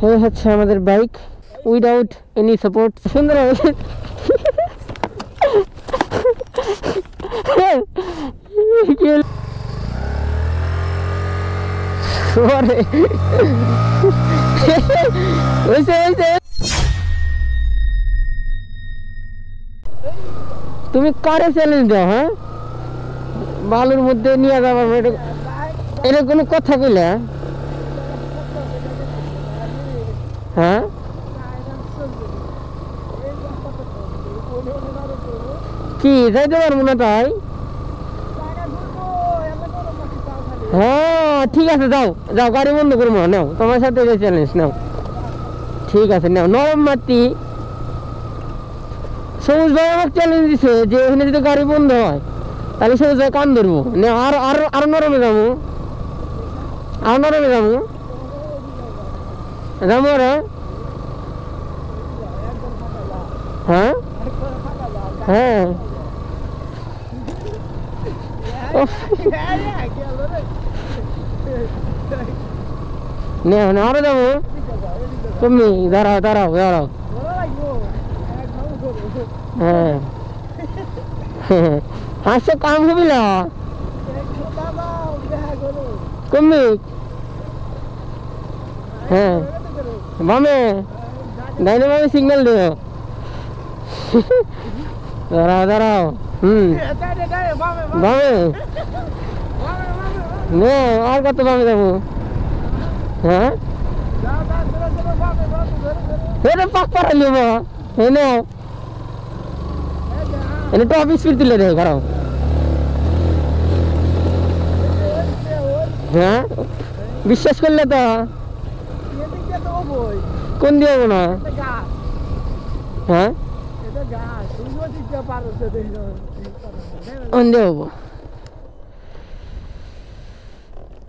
এই হচ্ছে আমাদের বাইক উইদাউট এনি সাপোর্ট। সুন্দর হবে। তুমি কারে চ্যালেঞ্জ দাও? হ্যাঁ, বালুর মধ্যে নিয়ে যাবো, এটা কোনো কথা কইলে? হ্যাঁ, কি যাইতে পারবো না তাই? হ্যাঁ ঠিক আছে, যাও যাও, গাড়ি বন্ধ করবো। নাও তোমার সাথে চ্যালেঞ্জ নাও। ঠিক আছে নাও। নরম মাটি সবুজ ভাই আমাকে চ্যালেঞ্জ দিছে যে এখানে যদি গাড়ি বন্ধ হয় তাহলে সবুজ ভাই কান ধরবো। আরো নরমে যাবো, আরো নরমে যাবো যাবো রে। হ্যাঁ হ্যাঁ আরো যাবো। তুমি দাঁড়াও দাঁড়াও দাঁড়াও। হ্যাঁ হাসে কাম হবি না কমবি। হ্যাঁ বামে ডাইনে বামে সিগন্যাল দিও। দাঁড়াও দাঁড়াও। বামে নে, আর কত বামে যাবো? হ্যাঁ এটা পাক পাড়াই নেব। এনে এনে টপ স্পিড তুলে রে খারাপ। হ্যাঁ বিশ্বাস করলে তো কোন দিয়ে হবো না? হ্যাঁ কোন দিয়ে হবো?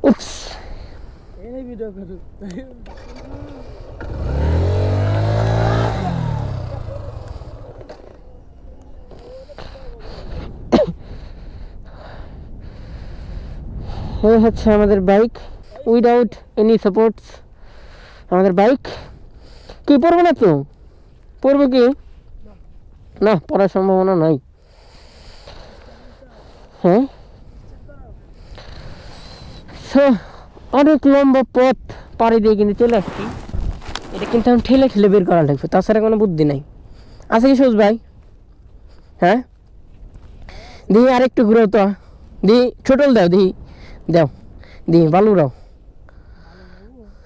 উপস ভিডিও করু। এই হচ্ছে আমাদের বাইক উইদাউট এনি সাপোর্টস। আমাদের বাইক কি পড়বে না তো? পড়বে কি না? পড়ার সম্ভাবনা নাই। হ্যাঁ অনেক লম্বা পথ পাড়ি দিয়ে কিন্তু চলে আসছি। এটা কিন্তু আমি ঠেলে ঠেলে বের করা লাগবে, তাছাড়া কোনো বুদ্ধি নাই। আছে কি সবুজ ভাই? হ্যাঁ দিহি আরেকটু ঘুরো তো, দিহি ছোটল দাও, দিহি দাও, দিহি বালু দাও।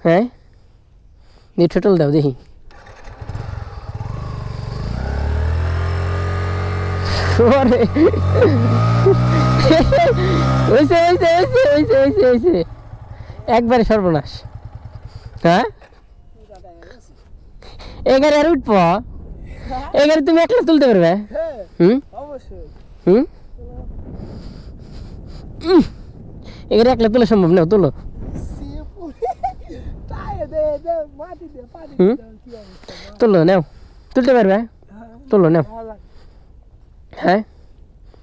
হ্যাঁ দিহি ছোটল দাও, দেখি। একবারে সর্বনাশ। হ্যাঁ এগারে আর উঠবো? এগারে তুমি একলা তুলতে পারবে? এগারে একলা তোলা সম্ভব না, তোলো। তোলো নাও, তুলতে পারবে? তোলো নাও। হ্যাঁ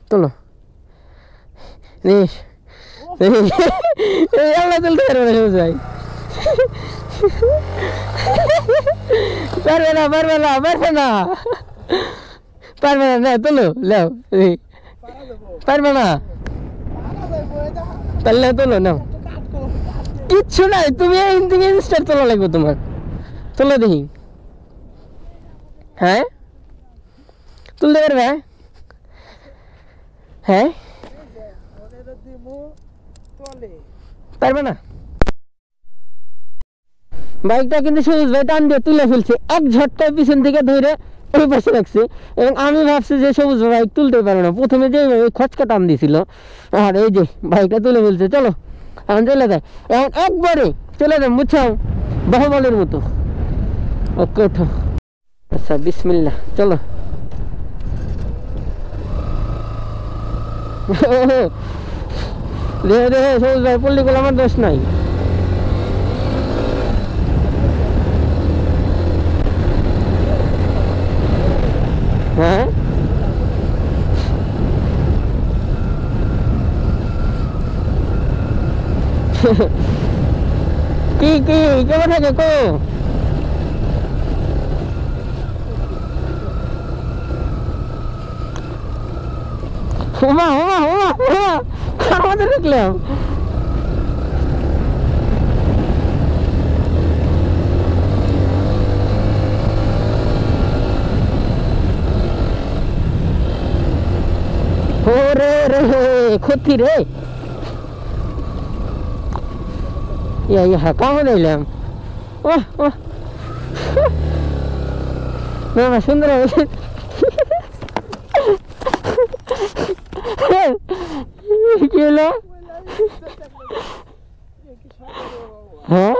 তোলো। তুলতে পারবে না সবুজ ভাই? পারবে না পারবে না পারবে না পারবে না। না তোলো লেও, পারবে না তাহলে তোলো নাও। কিচ্ছু নাই, তুমি থেকে স্টার তোলা লাগবে তোমার। তোলো দেখি। হ্যাঁ তুলতে পারবে? হ্যাঁ পারবে না। বাইকটা কিন্তু সবুজ ভাই টান দিয়ে তুলে ফেলছে, এক ঝটকায় পিছন থেকে ধরে ওই পাশে রাখছে। এবং আমি ভাবছি যে সবুজ ভাই তুলতে পারবে না, প্রথমে যে খচকা টান দিছিল, আর এই যে বাইকটা তুলে ফেলছে। চলো এখন চলে যায়, এখন একবারে চলে যায়, বুঝছাও বাহুবলের মতো। ওকে ওঠো। আচ্ছা বিসমিল্লাহ, চলো। দেখে দেখে সবুজ ভাই পল্লী গুলো, আমার দোষ নাই। হ্যাঁ কি কি কেমন থাকে কো? ওমা ওমা ওমা ওমা আমাদের দেখলাম ওরে রে ক্ষতি রে কামে দিলাম ও ও না না সুন্দর হয়েছে কি হলো হ্যাঁ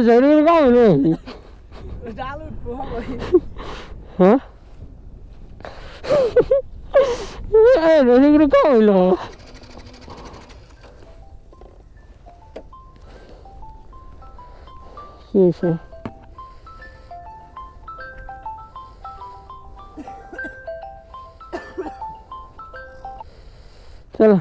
শরীর কাম হলো হ্যাঁ কাম হইলো কি হয়েছে চলো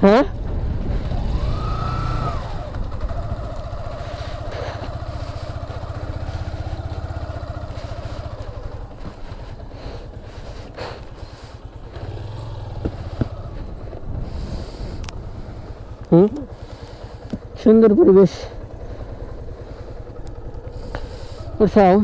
হ্যাঁ সুন্দর পরিবেশ কোথাও